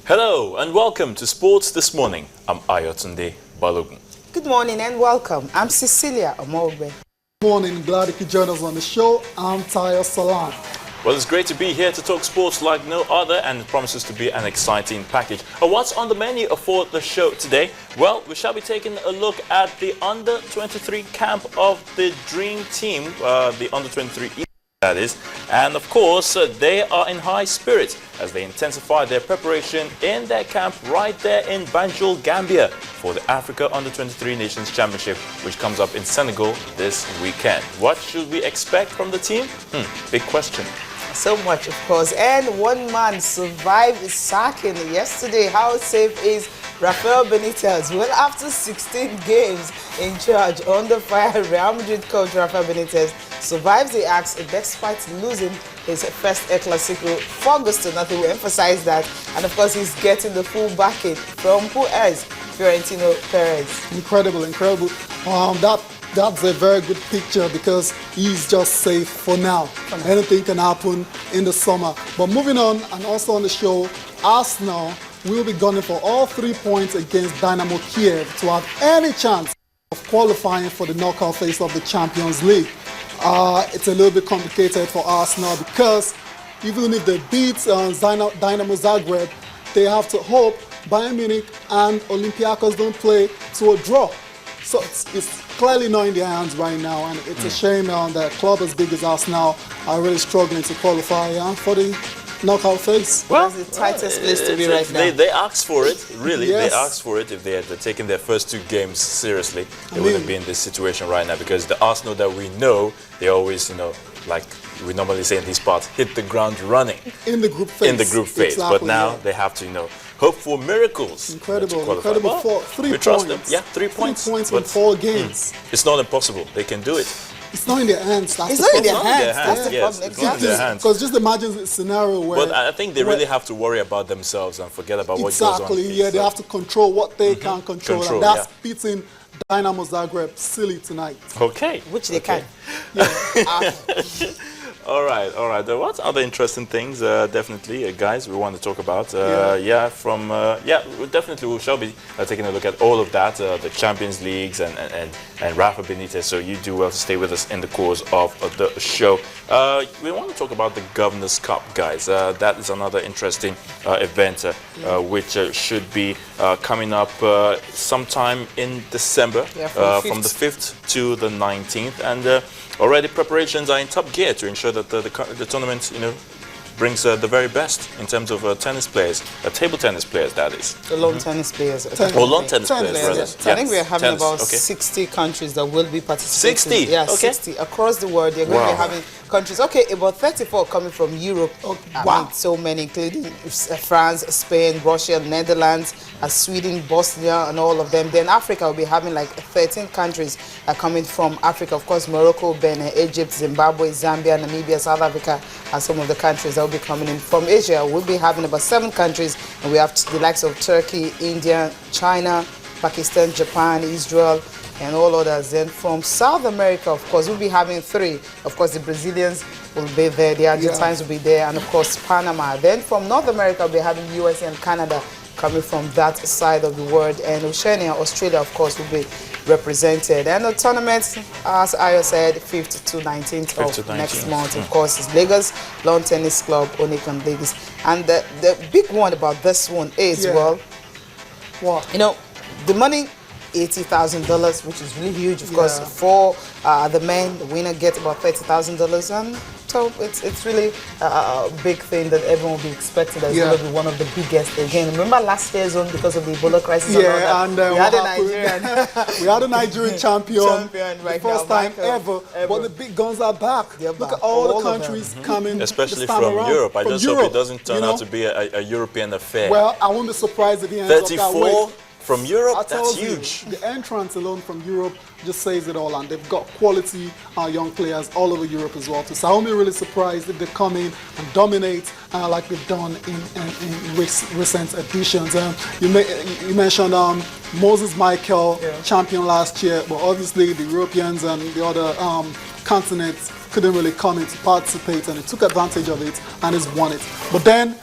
Hello and welcome to Sports This Morning. I'm Ayotunde Balogun. Good morning and welcome. I'm Cecilia Omogbe. Good morning, glad you could join us on the show. I'm Tayo Salam. Well, it's great to be here to talk sports like no other, and it promises to be an exciting package. What's on the menu for the show today? Well, we shall be taking a look at the under-23 camp of the Dream Team, the under-23 that is, and of course they are in high spirits as they intensify their preparation in their camp right there in Banjul, Gambia for the Africa Under-23 Nations Championship, which comes up in Senegal this weekend. What should we expect from the team? Big question. So much, of course. And one man survived sacking yesterday. How safe is Rafael Benitez? Well, after 16 games in charge under fire, Real Madrid coach Rafael Benitez survives the axe despite losing his first El Clasico 4-0. We emphasize that. And of course, he's getting the full backing from who else? Florentino Perez. Incredible. That's a very good picture because he's just safe for now. Anything can happen in the summer. But moving on, and also on the show, Arsenal will be gunning for all 3 points against Dynamo Kiev to have any chance of qualifying for the knockout phase of the Champions League. It's a little bit complicated for Arsenal because even if they beat Dynamo Zagreb, they have to hope Bayern Munich and Olympiacos don't play to a draw. So it's clearly not in their hands right now, and it's a shame that a club as big as Arsenal are really struggling to qualify for the knockout phase. Well, that's the tightest place to be right now. They asked for it, really. Yes. They asked for it. If they had taken their first 2 games seriously, they wouldn't be in this situation right now, because the Arsenal that we know, they always, like we normally say in these parts, hit the ground running. In the group phase. Exactly, but now they have to, hope for miracles. Incredible. Well, For 3 we points. trust them. Yeah, 3 points. 3 points in 4 games. It's not impossible. They can do it. It's not in their hands. It's not in their hands. That's the Yes, problem. it's not in their hands. Because just imagine a scenario where... But I think they really have to worry about themselves and forget about what goes on. Exactly, yeah. They have to control what they can control. And that's beating Dynamo Zagreb silly tonight. Okay. Which they can. Yeah. All right. What other interesting things, definitely, guys, we want to talk about? We shall be taking a look at all of that, the Champions Leagues and Rafa Benitez. So you do well to stay with us in the course of the show. We want to talk about the Governors' Cup, guys. That is another interesting event which should be coming up sometime in December, from the 5th to the 19th, and already preparations are in top gear to ensure that the tournament, brings the very best in terms of tennis players, table tennis players, that is. The lawn tennis players. Lawn tennis players, rather. I think we are having about 60 countries that will be participating. 60? Yeah, okay. 60 across the world. They're going to be having countries. Okay, about 34 coming from Europe. I mean, so many, including France, Spain, Russia, Netherlands, Sweden, Bosnia, and all of them. Then Africa will be having like 13 countries coming from Africa. Of course, Morocco, Benin, Egypt, Zimbabwe, Zambia, Namibia, South Africa are some of the countries that will be coming in. From Asia, we'll be having about 7 countries, and we have the likes of Turkey, India, China, Pakistan, Japan, Israel, and all others. Then from South America, of course, we'll be having 3. Of course, the Brazilians will be there, the Argentines will be there, and of course, Panama. Then from North America, we'll be having USA and Canada coming from that side of the world, and Oceania, Australia, of course, will be represented. And the tournament, as Ayo said, 5th to 19th of next month. Of course, it's Lagos Lawn Tennis Club, Onikan Lagos. And the big one about this one is, the money, $80,000, which is really huge. Of course, for the men, the winner gets about $30,000, and so it's really a big thing that everyone will be expecting. That it's going to be one of the biggest again. Remember last year's one because of the Ebola crisis? And we had a Nigerian. We had a Nigerian champion right the first time ever. But the big guns are back. Look at all the countries coming, especially from Europe. I just hope it doesn't turn out to be a European affair. Well, I won't be surprised if he ends up that way. From Europe, that's huge. The entrance alone from Europe just says it all, and they've got quality young players all over Europe as well too. So I won't be really surprised if they come in and dominate like they've done in recent editions. You mentioned Moses Michael, champion last year, but obviously the Europeans and the other continents couldn't really come in to participate, and he took advantage of it and he's won it. But then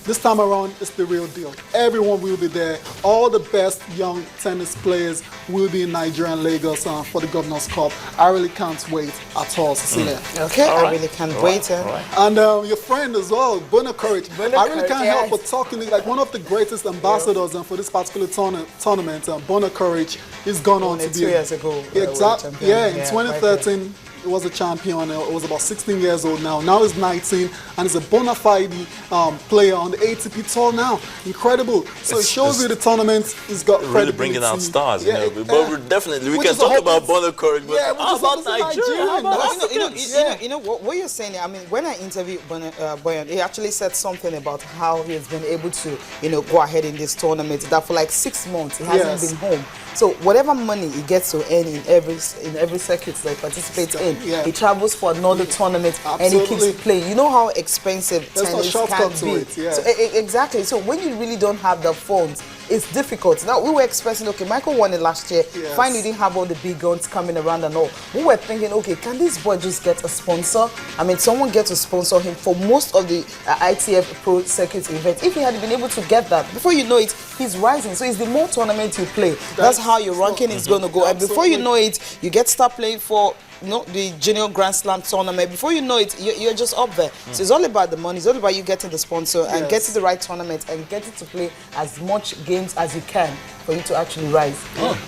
this time around, it's the real deal. Everyone will be there. All the best young tennis players will be in Nigeria and Lagos for the Governors Cup. I really can't wait at all, Cecilia. Okay, I really can't wait. And your friend as well, Bona Courage. I really can't help but talking, like one of the greatest ambassadors for this particular tournament, Bona Courage, is gone on to be 2 years ago. Exactly. Yeah, in 2013. He was a champion. He was about 16 years old now. Now he's 19 and he's a bona fide player on the ATP tour now. Incredible. So it shows you the tournament has got credibility. Really bringing out stars, but we're definitely, we can talk about Bona Courage, but how about Nigeria? You know what you're saying. I mean, when I interviewed Boyan, he actually said something about how he has been able to, go ahead in this tournament. That for like 6 months he hasn't been home. So whatever money he gets to earn in every circuit that he participates in, he travels for another tournament and he keeps playing. You know how expensive tennis can be. So, exactly. So when you really don't have the funds, it's difficult. Now we were expecting, okay, Michael won it last year. Finally, didn't have all the big guns coming around and all. We were thinking, okay, can this boy just get a sponsor? I mean, someone get to sponsor him for most of the ITF Pro Circuit events. If he had been able to get that, before you know it, he's rising. So it's the more tournaments you play, that's how your ranking is going to go. And before you know it, you start playing for the Junior Grand Slam tournament. Before you know it, you're just up there. So it's all about the money. It's all about you getting the sponsor and getting the right tournament and getting to play as much games as you can for you to actually rise.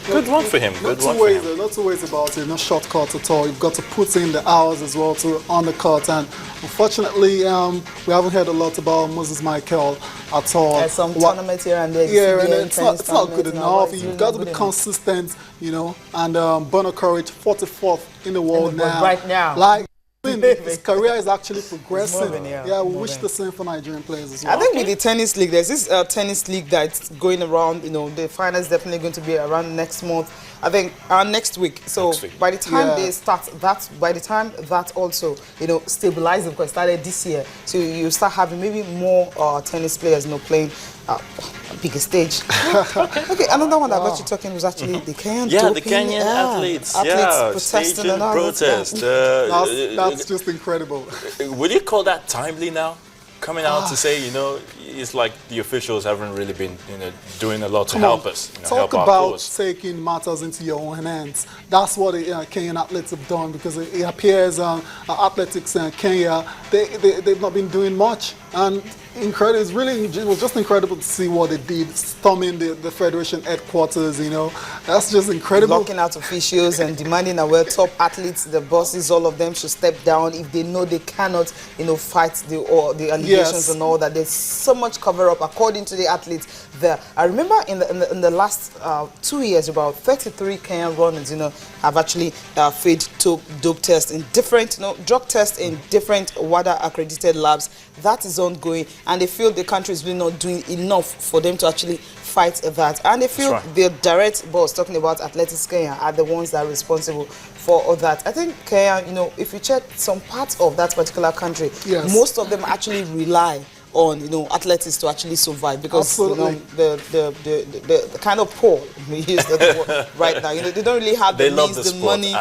Good one for him. Not two ways about it. No shortcuts at all. You've got to put in the hours as well to on the court. And unfortunately, we haven't heard a lot about Moses Michael at all. There's some tournaments here and there. Yeah, and it's not good enough. You've got to be consistent, And Bona Courage, 44th in the world now. Right now. Like, his career is actually progressing. We wish the same for Nigerian players as well. I think with the tennis league, there's this tennis league that's going around. The final is definitely going to be around next month. I think next week. So by the time they start that, that also stabilizes, because it started this year. So you start having maybe more tennis players playing bigger stage. Okay, another one that got you talking was actually the Kenyan doping. The Kenyan athletes protesting and all protest. That's just incredible. Would you call that timely now? Coming out to say, it's like the officials haven't really been, doing a lot to help us. Talk about taking matters into your own hands. That's what the Kenyan athletes have done, because it appears athletics in Kenya, they've not been doing much. And incredible! It was just incredible to see what they did, storming the federation headquarters. That's just incredible. Locking out officials and demanding that top athletes, the bosses, all of them should step down if they know they cannot, fight the allegations and all that. There's so much cover up, according to the athletes there. I remember in the last 2 years, about 33 Kenyan runners, have actually failed dope tests in different, drug tests in different WADA accredited labs. That is ongoing, and they feel the country is really not doing enough for them to actually fight that. And they feel the direct boss, talking about Athletics Kenya, are the ones that are responsible for all that. I think Kenya, if you check some parts of that particular country, most of them actually rely on athletics to actually survive, because the kind of poor, we use the word right now, they don't really have the means, the money,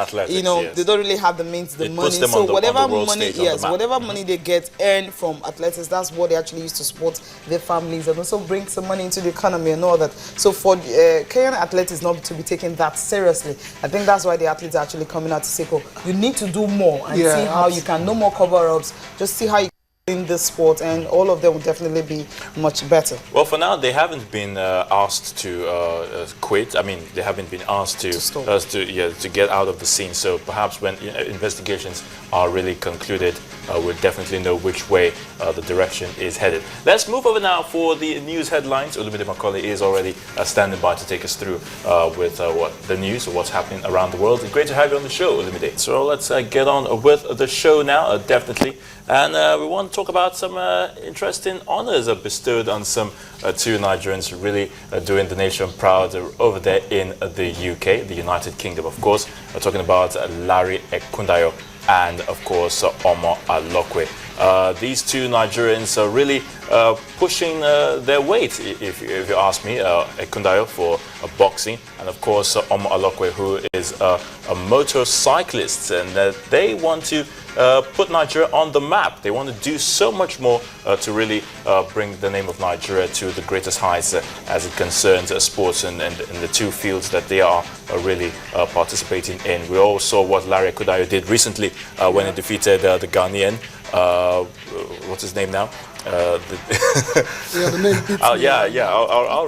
they don't really have the means, the money. So whatever money, whatever money they get earned from athletics, that's what they actually use to support their families and also bring some money into the economy and all that. So for Kenyan athletes not to be taken that seriously, I think that's why the athletes are actually coming out to say, you need to do more and see how you can, no more cover-ups, just see how you in this sport, and all of them will definitely be much better. Well, for now, they haven't been asked to quit. I mean, they haven't been asked to get out of the scene. So perhaps when investigations are really concluded, we'll definitely know which way the direction is headed. Let's move over now for the news headlines. Olumide Macaulay is already standing by to take us through with what the news, or what's happening around the world. It's great to have you on the show, Olumide. So let's get on with the show now, definitely. And we want to talk about some interesting honors bestowed on some two Nigerians really doing the nation proud over there in the UK, the United Kingdom, of course. We're talking about Larry Ekundayo and, of course, Omo Alokwe. these two Nigerians are really pushing their weight, if you ask me. Ekundayo for boxing, and of course Omo Alokwe, who is a motorcyclist, and they want to put Nigeria on the map. They want to do so much more to really bring the name of Nigeria to the greatest heights as it concerns sports and the two fields that they are really participating in. We all saw what Larry Kudayo did recently when he defeated the Ghanaian. What's his name now? The name beats me. I'll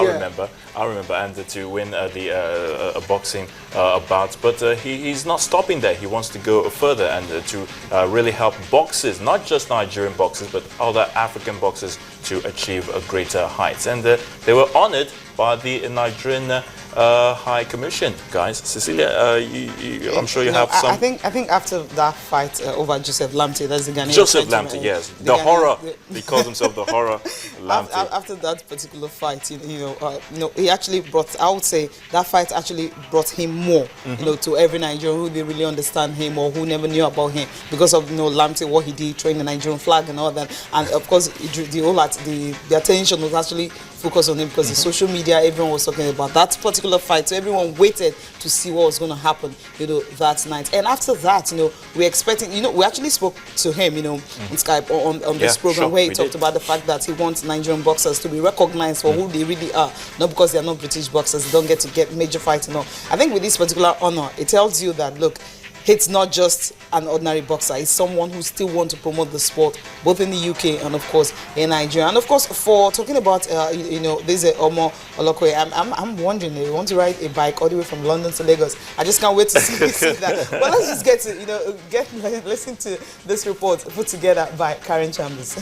remember. I'll remember, and to win the boxing bout. But he's not stopping there. He wants to go further and to really help boxers, not just Nigerian boxers, but other African boxers to achieve greater heights. And they were honored by the Nigerian High Commission, guys. Cecilia, I'm sure you have some. I think after that fight over Joseph Lamte, that's the Ghanaian. Joseph Lamte, yes, the horror. He calls himself the horror Lamte. After that particular fight, he actually brought. I would say that fight actually brought him more, to every Nigerian who didn't really understand him or who never knew about him because of Lamte, what he did, train the Nigerian flag and all that, and of course the attention was actually focused on him because the social media, everyone was talking about that particular fight, so everyone waited to see what was going to happen, that night. And after that, we're expecting, we actually spoke to him, in Skype on this program where he talked about the fact that he wants Nigerian boxers to be recognized for who they really are, not because they are not British boxers, they don't get to get major fights. I think with this particular honor, it tells you that, look, it's not just an ordinary boxer. It's someone who still wants to promote the sport, both in the UK and, of course, in Nigeria. And, of course, for talking about, this is Omo Olokwe, I'm wondering, they want to ride a bike all the way from London to Lagos. I just can't wait to see that. But let's just get to, listen to this report put together by Karen Chambers.